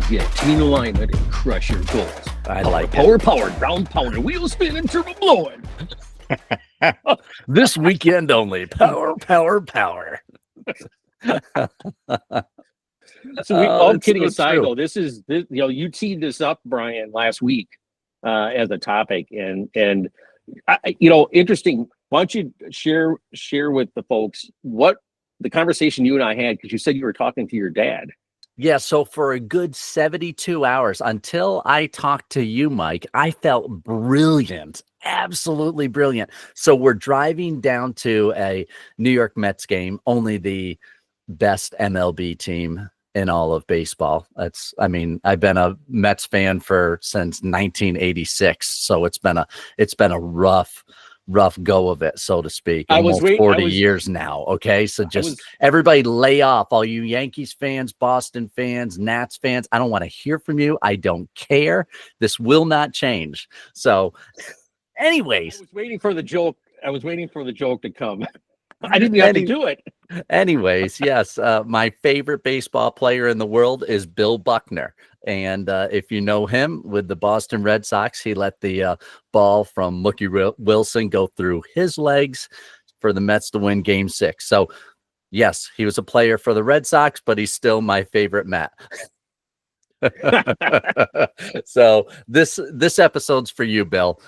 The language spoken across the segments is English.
get team alignment and crush your goals. I like power, ground pounding, wheel spinning, turbo blowing. This weekend only. Power. So all kidding so aside, true. though, this you teed this up, Brian, last week as a topic, and interesting. Why don't you share with the folks what the conversation you and I had, because you said you were talking to your dad. Yeah, so for a good 72 hours until I talked to you, Mike, I felt brilliant, absolutely brilliant. So we're driving down to a New York Mets game, only the best MLB team in all of baseball. I've been a Mets fan since 1986, so it's been a rough go of it, so to speak. Almost 40 years now. Okay. So everybody lay off, all you Yankees fans, Boston fans, Nats fans. I don't want to hear from you. I don't care. This will not change. So anyways, I was waiting for the joke to come. I didn't have to do it. Anyways, yes, my favorite baseball player in the world is Bill Buckner. And if you know him, with the Boston Red Sox, he let the ball from Mookie Wilson go through his legs for the Mets to win Game 6. So, yes, he was a player for the Red Sox, but he's still my favorite Met. So this episode's for you, Bill.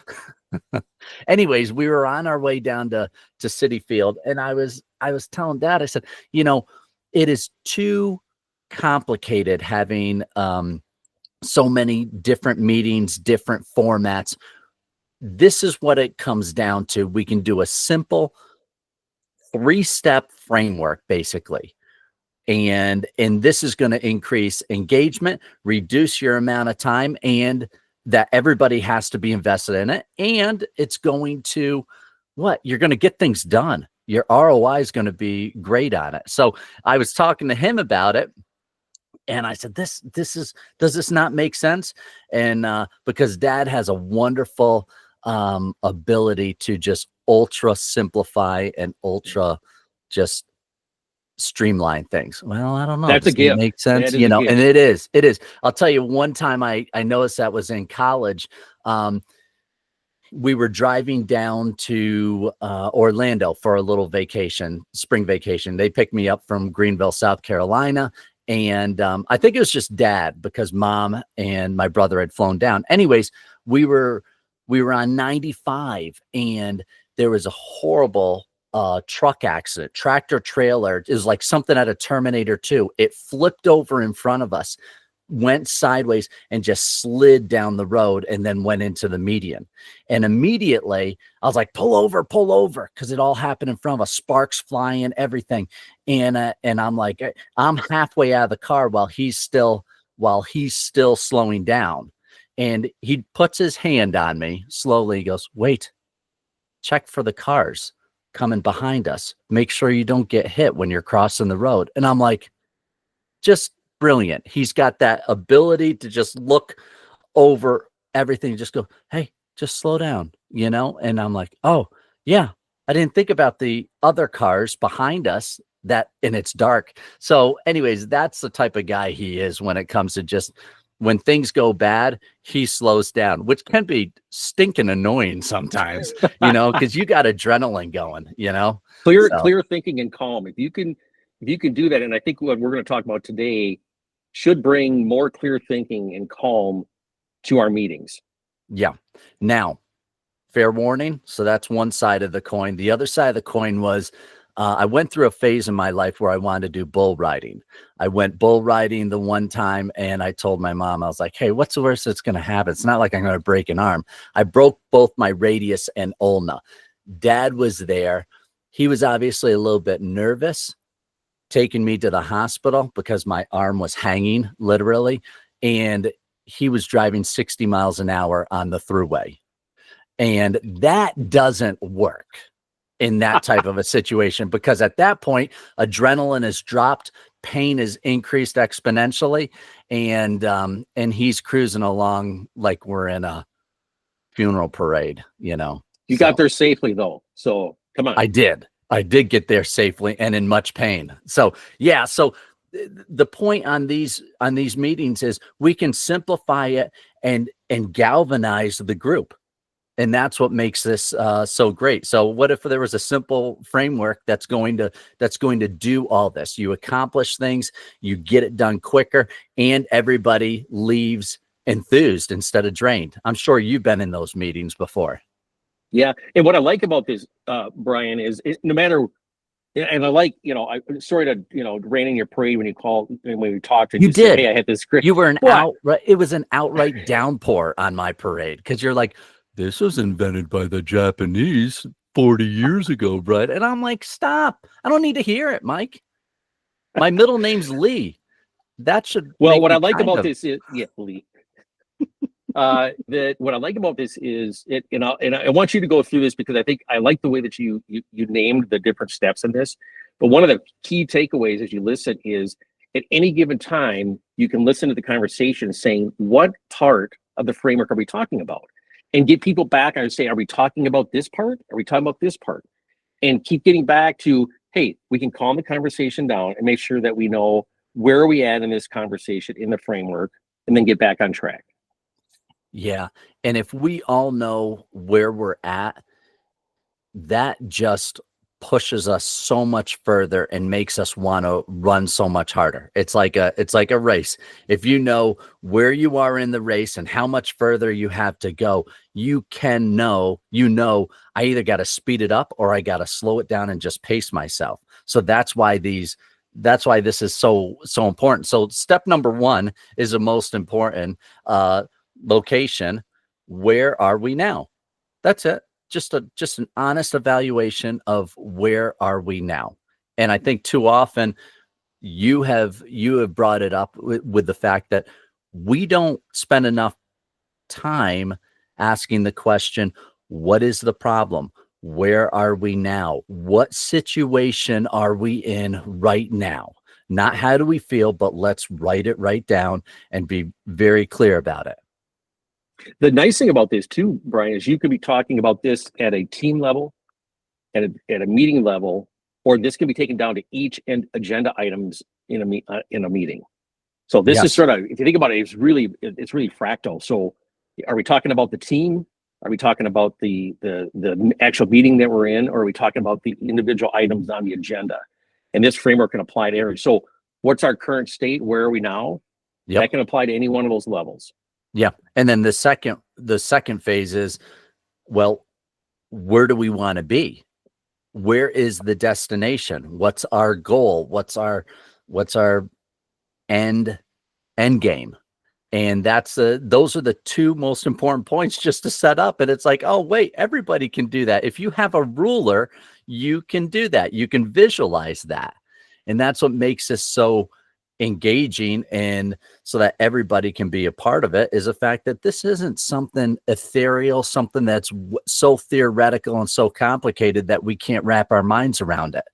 Anyways, we were on our way down to Citi Field, and I was telling Dad, I said, it is too complicated having so many different meetings, different formats. This is what it comes down to. We can do a simple 3-step framework, basically. And this is going to increase engagement, reduce your amount of time, and that everybody has to be invested in it. And it's going to, you're going to get things done. Your ROI is going to be great on it. So I was talking to him about it, and I said, does this not make sense? And because Dad has a wonderful ability to just ultra simplify and ultra just streamline things. Well, I don't know. That's a gift. Makes sense, and it is. I'll tell you, one time I noticed that was in college. We were driving down to Orlando for a little vacation, spring vacation. They picked me up from Greenville, South Carolina. And I think it was just Dad, because Mom and my brother had flown down. Anyways, we were on 95, and there was a horrible truck accident. Tractor trailer is like something out of Terminator 2. It flipped over in front of us, went sideways, and just slid down the road, and then went into the median. And immediately I was like, pull over, because it all happened in front of us, sparks flying, everything. And I'm like, I'm halfway out of the car while he's still slowing down. And he puts his hand on me slowly. He goes, wait, check for the cars coming behind us. Make sure you don't get hit when you're crossing the road. And I'm like, just brilliant. He's got that ability to just look over everything and just go, hey, just slow down, And I'm like, oh yeah, I didn't think about the other cars behind us, and it's dark. So anyways, that's the type of guy he is when it comes to just, when things go bad, he slows down, which can be stinking annoying sometimes, because you got adrenaline going, Clear thinking and calm. If you can do that, and I think what we're going to talk about today should bring more clear thinking and calm to our meetings. Yeah. Now, fair warning. So that's one side of the coin. The other side of the coin was, I went through a phase in my life where I wanted to do bull riding. I went bull riding the one time, and I told my mom, I was like, hey, what's the worst that's going to happen? It's not like I'm going to break an arm. I broke both my radius and ulna. Dad was there. He was obviously a little bit nervous, taking me to the hospital because my arm was hanging, literally. And he was driving 60 miles an hour on the thruway. And that doesn't work in that type of a situation, because at that point, adrenaline is dropped, pain is increased exponentially, and he's cruising along like we're in a funeral parade, You got there safely, though, so come on. I did get there safely and in much pain. So yeah, so the point on these meetings is we can simplify it and galvanize the group. And that's what makes this so great. So what if there was a simple framework that's going to do all this? You accomplish things, you get it done quicker, and everybody leaves enthused instead of drained. I'm sure you've been in those meetings before. Yeah. And what I like about this, Brian, is no matter, and I like, I'm sorry to, rain in your parade when you called and when we talked and you did. Said, hey, I had this script. You were it was an outright downpour on my parade because you're like, this was invented by the Japanese 40 years ago, Brett. And I'm like, stop. I don't need to hear it, Mike. My middle name's Lee. That should. Well, what I like about this is, Lee. What I like about this is and I want you to go through this because I like the way that you named the different steps in this. But one of the key takeaways as you listen is at any given time, you can listen to the conversation saying, what part of the framework are we talking about? And get people back and say, are we talking about this part? Are we talking about this part? And keep getting back to, hey, we can calm the conversation down and make sure that we know where are we at in this conversation in the framework, and then get back on track. Yeah. And if we all know where we're at, that just pushes us so much further and makes us want to run so much harder. It's like a race. If you know where you are in the race and how much further you have to go, you know, I either got to speed it up or I got to slow it down and just pace myself. So that's why this is so important. So step number 1 is the most important location. Where are we now? That's it. Just an honest evaluation of where are we now. And I think too often you have brought it up with the fact that we don't spend enough time asking the question, what is the problem? Where are we now? What situation are we in right now? Not how do we feel, but let's write it right down and be very clear about it. The nice thing about this too, Brian, is you could be talking about this at a team level, at a meeting level, or this can be taken down to each agenda items in a meeting. So this is sort of, if you think about it, it's really fractal. So are we talking about the team? Are we talking about the actual meeting that we're in, or are we talking about the individual items on the agenda? And this framework can apply to every. So what's our current state? Where are we now? Yep. That can apply to any one of those levels. Yeah. And then the second phase is, well, where do we want to be? Where is the destination? What's our goal? What's our end game? And those are the 2 most important points just to set up. And it's like, oh, wait, everybody can do that. If you have a ruler, you can do that. You can visualize that. And that's what makes this so engaging, and so that everybody can be a part of it, is the fact that this isn't something ethereal, something that's so theoretical and so complicated that we can't wrap our minds around it.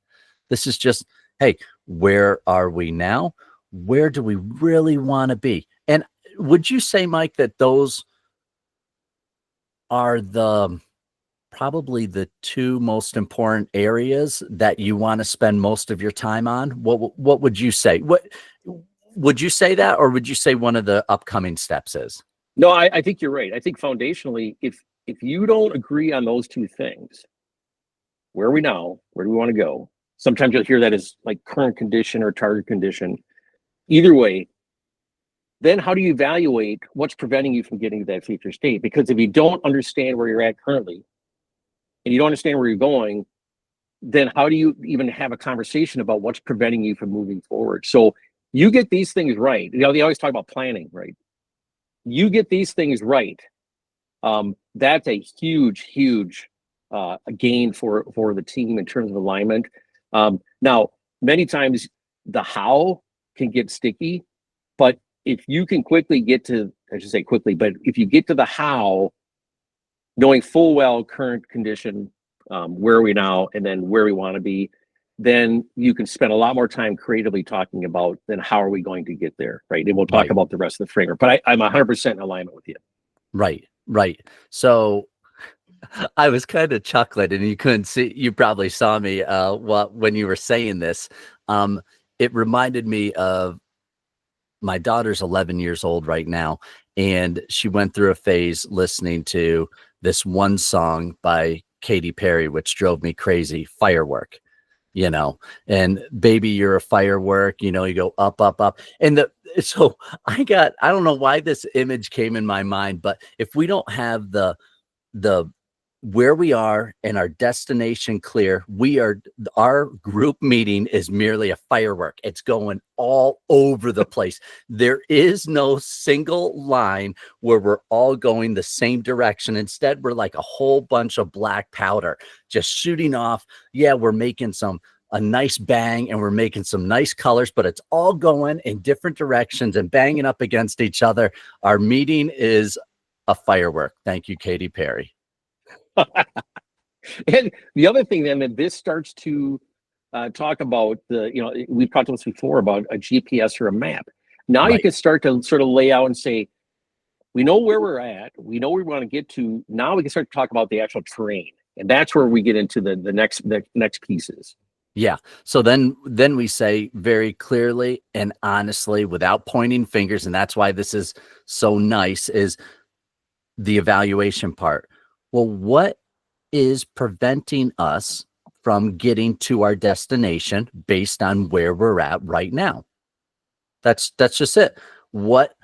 This is just, hey, where are we now? Where do we really want to be? And would you say, Mike, that those are probably the 2 most important areas that you want to spend most of your time on? What would you say? What would you say that, or would you say one of the upcoming steps is? No, I think you're right. I think foundationally, if you don't agree on those 2 things, where are we now? Where do we want to go? Sometimes you'll hear that as like current condition or target condition. Either way, then how do you evaluate what's preventing you from getting to that future state? Because if you don't understand where you're at currently, and you don't understand where you're going, then how do you even have a conversation about what's preventing you from moving forward? So you get these things right. They always talk about planning, you get these things right, that's a huge gain for the team in terms of alignment. Now, many times the how can get sticky, but if you can quickly get to, I should say quickly, but if you get to the how, knowing full well current condition, where are we now, and then where we want to be, then you can spend a lot more time creatively talking about then how are we going to get there, right? And we'll talk about the rest of the framework, but I'm 100% in alignment with you. Right. So I was kind of chuckling, and you couldn't see, you probably saw me when you were saying this. it reminded me of my daughter's 11 years old right now, and she went through a phase listening to this one song by Katy Perry, which drove me crazy, Firework, and baby, you're a firework, you go up, up, up. So I don't know why this image came in my mind, but if we don't have the where we are and our destination clear, our group meeting is merely a firework. It's going all over the place. There is no single line where we're all going the same direction. Instead, we're like a whole bunch of black powder just shooting off. Yeah, we're making a nice bang and we're making some nice colors, but it's all going in different directions and banging up against each other. Our meeting is a firework. Thank you, Katy Perry. And the other thing then that this starts to talk about we've talked about this before about a GPS or a map. Now Right. you can start to sort of lay out and say, we know where we're at, we know where we want to get to. Now we can start to talk about the actual terrain, and that's where we get into the next pieces. Yeah. So then we say very clearly and honestly, without pointing fingers, and that's why this is so nice, is the evaluation part. Well, what is preventing us from getting to our destination based on where we're at right now? That's just it. What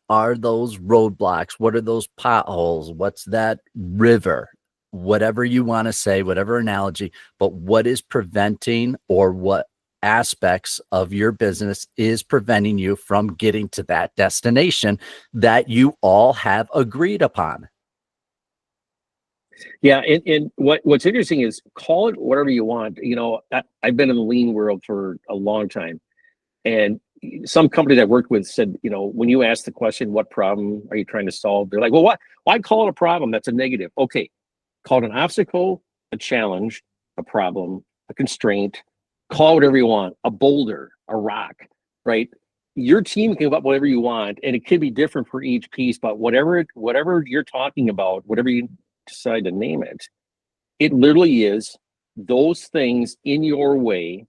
are those roadblocks? What are those potholes? What's that river? Whatever you want to say, whatever analogy, but what is preventing, or what aspects of your business is preventing you from getting to that destination that you all have agreed upon? Yeah, and what's interesting is, call it whatever you want. I've been in the lean world for a long time, and some companies I worked with said, when you ask the question, what problem are you trying to solve? They're like, well, why call it a problem? That's a negative. Okay, call it an obstacle, a challenge, a problem, a constraint. Call it whatever you want, a boulder, a rock, right? Your team can come up with whatever you want, and it could be different for each piece, but whatever you're talking about, whatever you decide to name it, it literally is those things in your way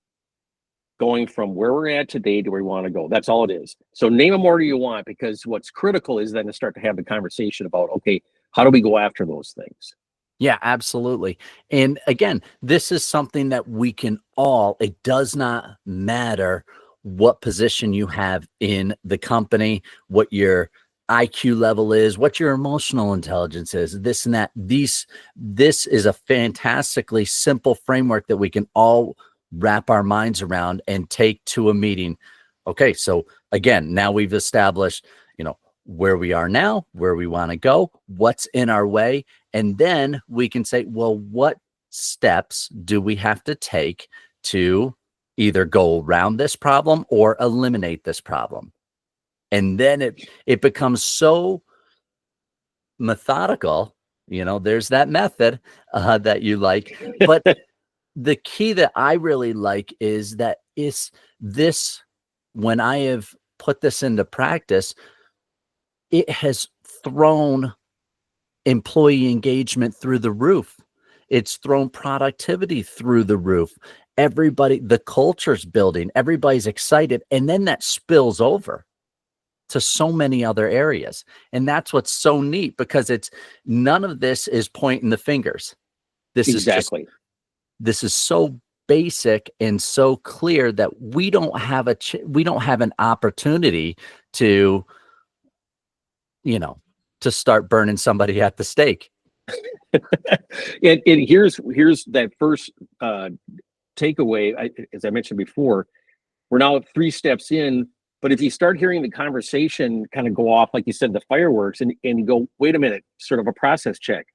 going from where we're at today to where we want to go. That's all it is. So name them whatever you want, because what's critical is then to start to have the conversation about, okay, how do we go after those things? Yeah, absolutely. And again, this is something that we can it does not matter what position you have in the company, what your IQ level is, what your emotional intelligence is, this and that. This is a fantastically simple framework that we can all wrap our minds around and take to a meeting. Okay, so again, now we've established, where we are now, where we want to go, what's in our way. And then we can say, well, what steps do we have to take to either go around this problem or eliminate this problem? And then it becomes so methodical. There's that method that you like. But the key that I really like is that when I have put this into practice, it has thrown employee engagement through the roof. It's thrown productivity through the roof. The culture's building, everybody's excited. And then that spills over to so many other areas. And that's what's so neat, because none of this is pointing the fingers. This Exactly. this is so basic and so clear that we don't have an opportunity to, to start burning somebody at the stake. and here's that first takeaway. As I mentioned before, we're now 3 steps in, but if you start hearing the conversation kind of go off, like you said, the fireworks, and you go, wait a minute, sort of a process check.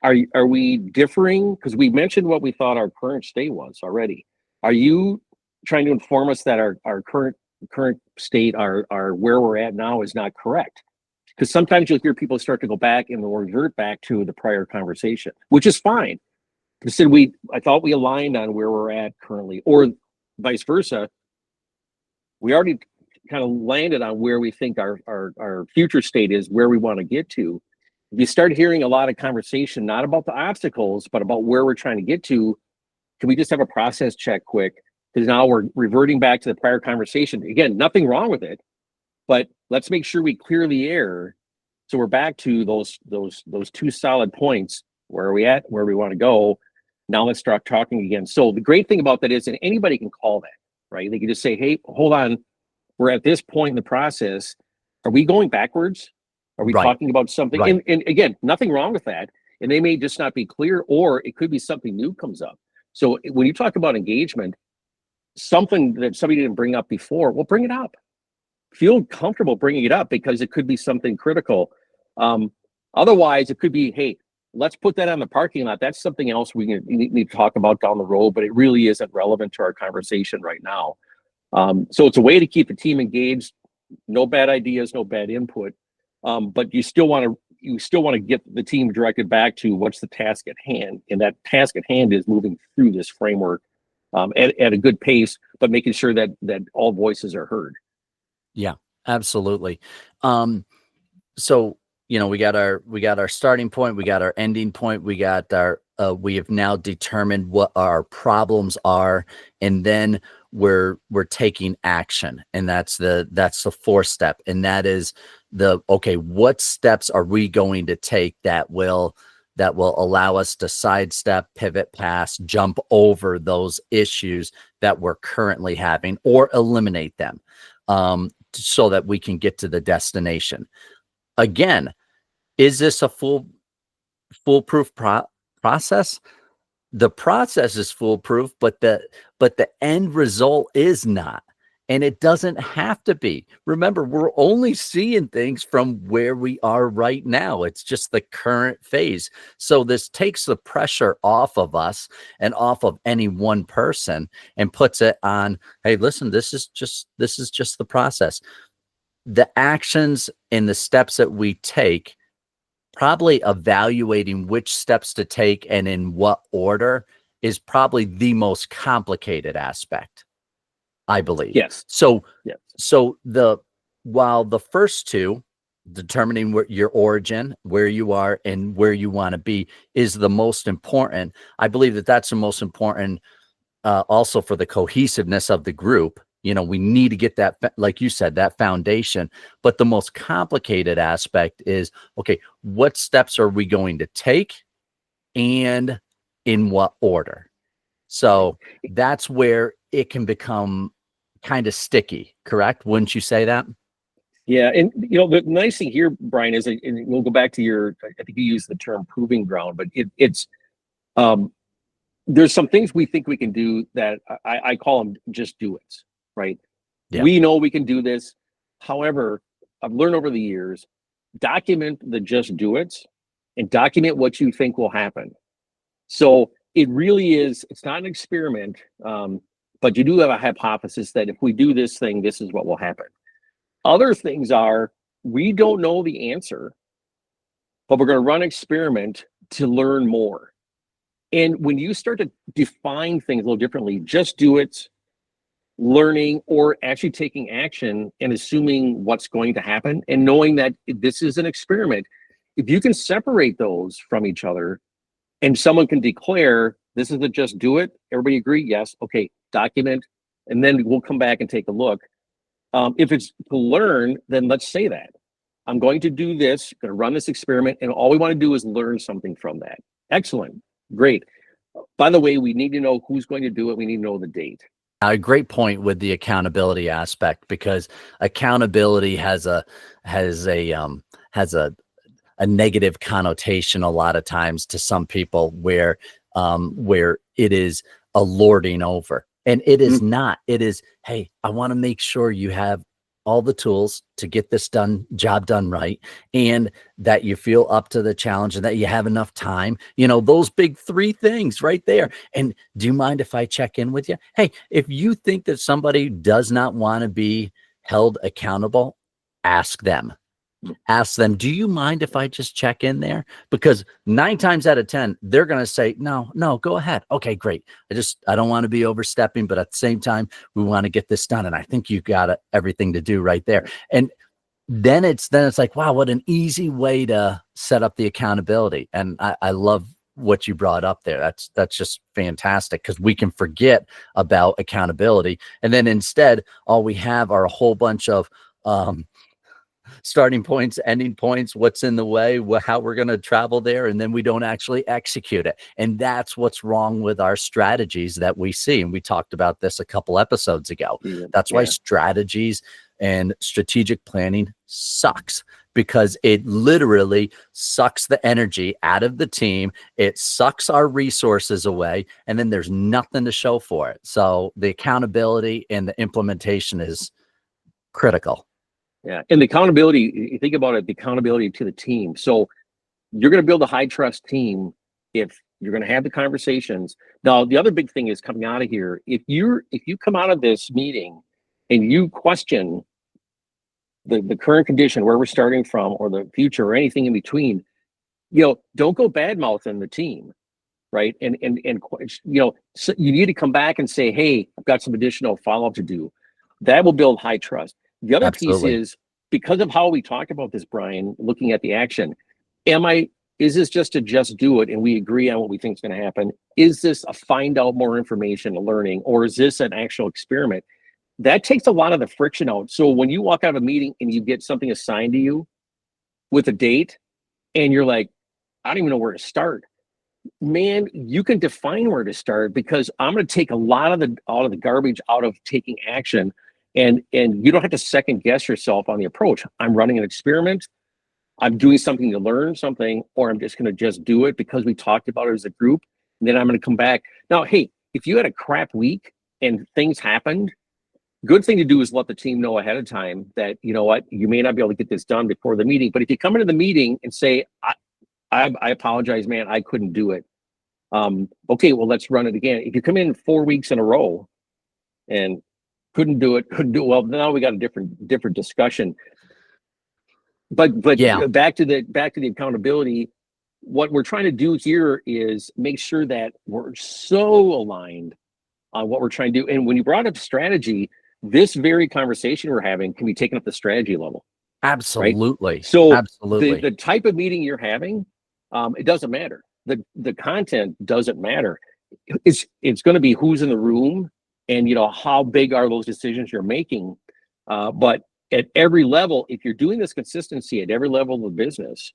Are we differing? Because we mentioned what we thought our current state was already. Are you trying to inform us that our current state, our where we're at now, is not correct? Because sometimes you'll hear people start to go back and revert back to the prior conversation, which is fine. Instead, I thought we aligned on where we're at currently, or vice versa. We already kind of landed on where we think our future state is, where we want to get to. If you start hearing a lot of conversation, not about the obstacles, but about where we're trying to get to, can we just have a process check quick? because now we're reverting back to the prior conversation. Again, nothing wrong with it, but let's make sure we clear the air. So we're back to those two solid points. Where are we at? Where we want to go? Now let's start talking again. So the great thing about that is, and anybody can call that, right? They can just say, hey, hold on. We're at this point in the process. Are we going backwards? Are we talking about something? Right. And again, nothing wrong with that. And they may just not be clear, or it could be something new comes up. So when you talk about engagement, something that somebody didn't bring up before, well, bring it up. Feel comfortable bringing it up, because it could be something critical. Otherwise, it could be, hey, let's put that on the parking lot. That's something else we need to talk about down the road, but it really isn't relevant to our conversation right now. So it's a way to keep the team engaged. No bad ideas, no bad input, but you still want to get the team directed back to what's the task at hand, and that task at hand is moving through this framework at a good pace, but making sure that all voices are heard. Yeah, absolutely. So, we got our starting point, we got our ending point, we got our, we have now determined what our problems are, and then we're taking action. And that's the fourth step. And that is okay, what steps are we going to take that will allow us to sidestep, pivot past, jump over those issues that we're currently having, or eliminate them, so that we can get to the destination. Again, is this a foolproof process? The process is foolproof, but the end result is not. And it doesn't have to be. Remember, we're only seeing things from where we are right now. It's just the current phase. So this takes the pressure off of us and off of any one person, and puts it on, hey, listen, this is just the process. The actions and the steps that we take, probably evaluating which steps to take and in what order, is probably the most complicated aspect, I believe. Yes. So, yes. So while the first two, determining where your origin, where you are, and where you want to be, is the most important, I believe that that's the most important, also for the cohesiveness of the group. We need to get that, like you said, that foundation. But the most complicated aspect is, okay, what steps are we going to take, and in what order? So that's where it can become kind of sticky, correct? Wouldn't you say that? Yeah. And, the nice thing here, Brian, is, and we'll go back to I think you used the term proving ground, but it's, there's some things we think we can do that I call them just do it. Right. Yeah. We know we can do this. However, I've learned over the years, document the just do it, and document what you think will happen. So it really is, it's not an experiment, but you do have a hypothesis that if we do this thing, this is what will happen. Other things are, we don't know the answer, but we're going to run an experiment to learn more. And when you start to define things a little differently, just do it, learning, or actually taking action and assuming what's going to happen, and knowing that this is an experiment, if you can separate those from each other, and someone can declare this is a just do it, everybody agree? Yes. Okay, document, and then we'll come back and take a look. If it's to learn, then let's say that I'm going to do this, going to run this experiment, and all we want to do is learn something from that. Excellent. Great. By the way, we need to know who's going to do it. We need to know the date. A great point with the accountability aspect, because accountability has a negative connotation a lot of times to some people, where it is a lording over, and it is not. It is, hey, I want to make sure you have all the tools to get this job done right, and that you feel up to the challenge, and that you have enough time, those big three things right there. And do you mind if I check in with you? Hey, if you think that somebody does not want to be held accountable, ask them, do you mind if I just check in there? Because 9 times out of 10, they're going to say, no, go ahead. Okay, great. I don't want to be overstepping, but at the same time, we want to get this done. And I think you've got everything to do right there. And then it's like, wow, what an easy way to set up the accountability. And I love what you brought up there. That's just fantastic, because we can forget about accountability, and then instead all we have are a whole bunch of starting points, ending points, what's in the way, how we're going to travel there, and then we don't actually execute it. And that's what's wrong with our strategies that we see. And we talked about this a couple episodes ago. That's why strategies and strategic planning sucks, because it literally sucks the energy out of the team. It sucks our resources away, and then there's nothing to show for it. So the accountability and the implementation is critical. Yeah. And the accountability, you think about it, the accountability to the team. So you're going to build a high trust team if you're going to have the conversations. Now, the other big thing is coming out of here. If you come out of this meeting and you question the current condition, where we're starting from, or the future, or anything in between, don't go bad mouthing the team. Right. And so you need to come back and say, hey, I've got some additional follow-up to do. That will build high trust. The other piece is, because of how we talked about this, Brian, looking at the action, is this just do it and we agree on what we think is going to happen? Is this a find out more information, a learning, or is this an actual experiment? That takes a lot of the friction out. So when you walk out of a meeting and you get something assigned to you with a date and you're like, I don't even know where to start. Man, you can define where to start, because I'm going to take a lot of the garbage out of taking action. And you don't have to second guess yourself on the approach. I'm running an experiment. I'm doing something to learn something, or I'm just going to just do it because we talked about it as a group. And then I'm going to come back. Now, hey, if you had a crap week and things happened, good thing to do is let the team know ahead of time that, you know what, you may not be able to get this done before the meeting. But if you come into the meeting and say, I apologize, man, I couldn't do it. Okay, well, let's run it again. If you come in 4 weeks in a row and couldn't do it, well, now we got a different discussion. But back to the accountability. What we're trying to do here is make sure that we're so aligned on what we're trying to do. And when you brought up strategy, this very conversation we're having can be taken up the strategy level. Absolutely. Right? So absolutely, the type of meeting you're having, it doesn't matter. The content doesn't matter. It's going to be who's in the room, and how big are those decisions you're making. But at every level, if you're doing this consistency at every level of the business,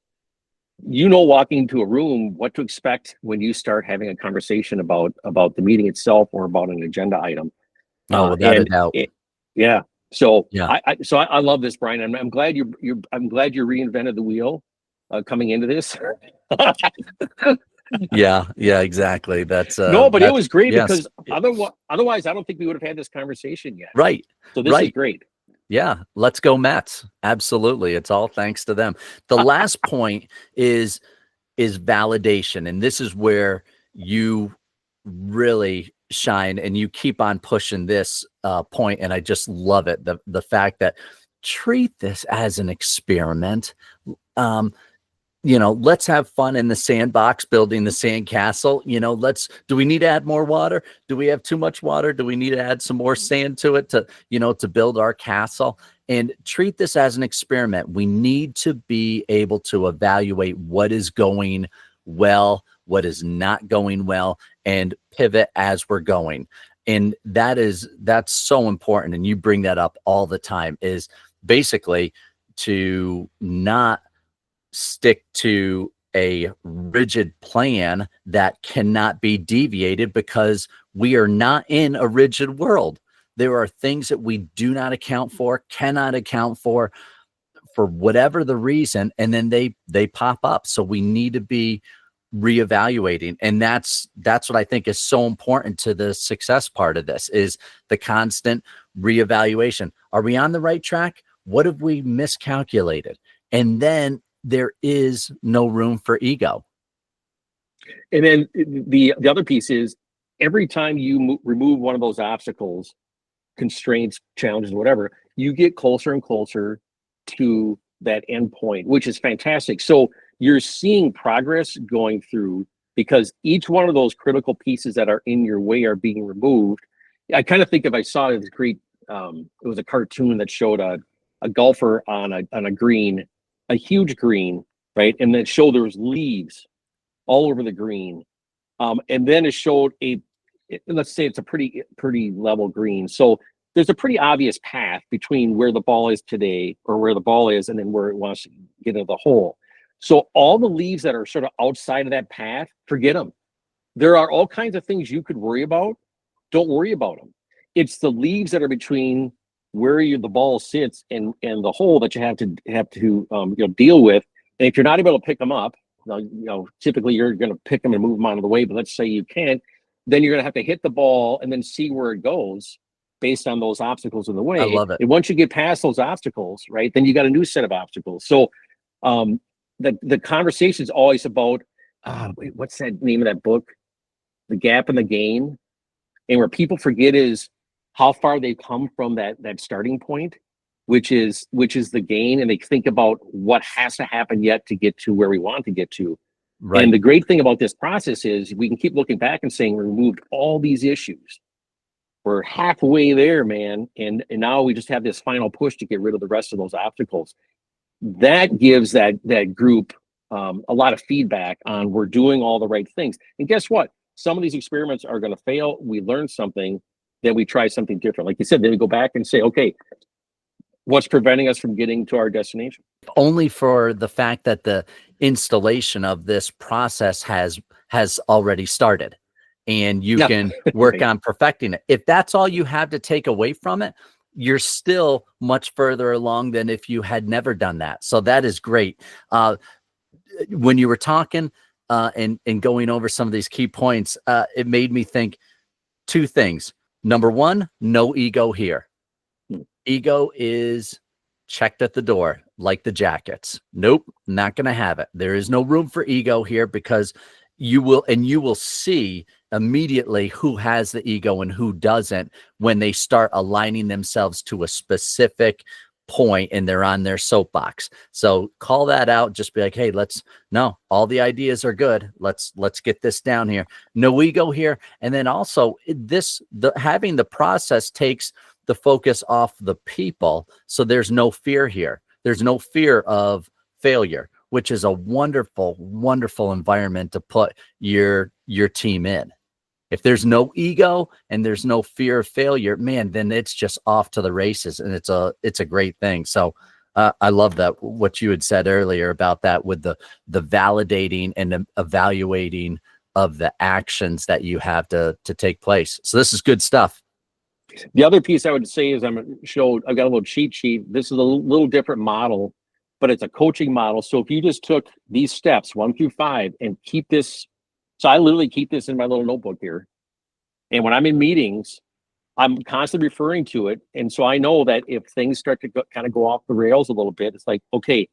walking into a room, what to expect when you start having a conversation about the meeting itself or about an agenda item. Without a doubt. So yeah. I love this, Brian. I'm glad you reinvented the wheel coming into this. yeah, exactly. That's it was great, yes. because otherwise I don't think we would have had this conversation yet. Right. So this is great. Yeah, let's go Mets. Absolutely. It's all thanks to them. The last point is validation. And this is where you really shine, and you keep on pushing this point. And I just love it. The fact that treat this as an experiment. Let's have fun in the sandbox, building the sandcastle. Do we need to add more water? Do we have too much water? Do we need to add some more sand to it to build our castle? And treat this as an experiment. We need to be able to evaluate what is going well, what is not going well, and pivot as we're going. And that's so important. And you bring that up all the time, is basically to not stick to a rigid plan that cannot be deviated, because we are not in a rigid world. There are things that we do not account for, cannot account for whatever the reason, and then they pop up. So we need to be reevaluating. And that's what I think is so important to the success part of this, is the constant reevaluation. Are we on the right track? What have we miscalculated? And then there is no room for ego. And then the other piece is, every time you remove one of those obstacles, constraints, challenges, whatever, you get closer and closer to that end point, which is fantastic. So you're seeing progress going through, because each one of those critical pieces that are in your way are being removed. I kind of think, if I saw this great, it was a cartoon that showed a golfer on a green, a huge green, right? And then showed there was leaves all over the green. And then it showed let's say it's a pretty level green. So there's a pretty obvious path between where the ball is today, or where the ball is, and then where it wants to get into the hole. So all the leaves that are sort of outside of that path, forget them. There are all kinds of things you could worry about. Don't worry about them. It's the leaves that are between where the ball sits and the hole that you have to deal with. And if you're not able to pick them up, typically you're going to pick them and move them out of the way. But let's say you can't, then you're going to have to hit the ball and then see where it goes based on those obstacles in the way. I love it. And once you get past those obstacles, right, then you got a new set of obstacles. So the conversation is always about what's that name of that book? The Gap and the Gain. And where people forget is how far they've come from that starting point, which is the gain, and they think about what has to happen yet to get to where we want to get to. Right. And the great thing about this process is we can keep looking back and saying we removed all these issues. We're halfway there, man, and now we just have this final push to get rid of the rest of those obstacles. That gives that group a lot of feedback on we're doing all the right things. And guess what? Some of these experiments are going to fail. We learn something, then we try something different. Like you said, then we go back and say, okay, what's preventing us from getting to our destination? Only for the fact that the installation of this process has already started, and you can work on perfecting it. If that's all you have to take away from it, you're still much further along than if you had never done that. So that is great. When you were talking and going over some of these key points, it made me think two things. Number one, no ego here. Ego is checked at the door, like the jackets. Nope, not going to have it. There is no room for ego here, because you will see immediately who has the ego and who doesn't when they start aligning themselves to a specific point and they're on their soapbox. So call that out. Just be like, hey, all the ideas are good. Let's get this down here. No ego here. And then also having the process takes the focus off the people. So there's no fear here. There's no fear of failure, which is a wonderful, wonderful environment to put your team in. If there's no ego and there's no fear of failure, man, then it's just off to the races, and it's a great thing. So I love that, what you had said earlier about that, with the validating and evaluating of the actions that you have to take place. So this is good stuff. The other piece I would say is I've got a little cheat sheet. This is a little different model, but it's a coaching model. So if you just took these steps 1 through 5 and keep this, so I literally keep this in my little notebook here. And when I'm in meetings, I'm constantly referring to it. And so I know that if things start to kind of go off the rails a little bit, it's like, okay,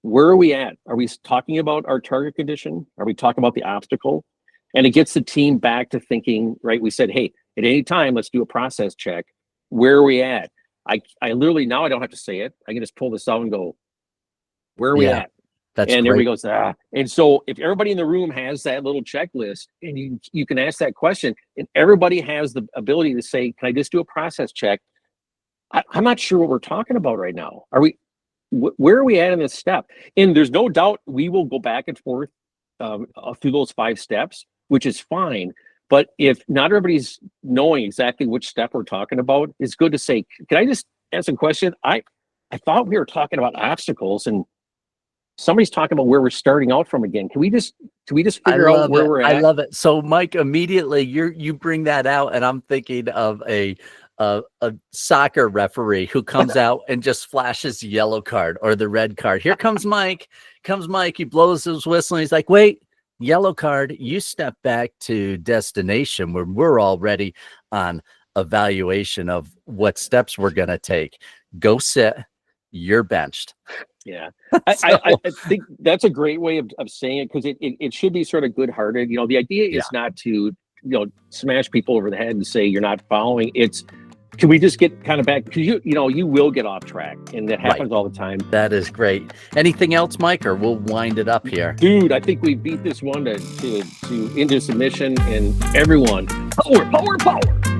where are we at? Are we talking about our target condition? Are we talking about the obstacle? And it gets the team back to thinking, right? We said, hey, at any time, let's do a process check. Where are we at? I literally, now I don't have to say it. I can just pull this out and go, where are we at? That's and great. everybody goes, ah. And so if everybody in the room has that little checklist, and you can ask that question, and everybody has the ability to say, can I just do a process check? I'm not sure what we're talking about right now. Where are we at in this step? And there's no doubt we will go back and forth through those 5 steps, which is fine. But if not everybody's knowing exactly which step we're talking about, it's good to say, can I just ask a question? I thought we were talking about obstacles, and somebody's talking about where we're starting out from again. Can we just figure out where we're at? I love it. So Mike, immediately you bring that out, and I'm thinking of a soccer referee who comes out and just flashes the yellow card or the red card. Here comes Mike. He blows his whistle, and he's like, wait, yellow card, you step back to destination, where we're already on evaluation of what steps we're going to take. Go sit, you're benched. Yeah. I think that's a great way of saying it, because it should be sort of good-hearted. The idea is not to, smash people over the head and say you're not following. It's, can we just get kind of back? Because you will get off track, and that happens all the time. That is great. Anything else, Mike, or we'll wind it up here? Dude, I think we beat this one to into submission, and everyone, power.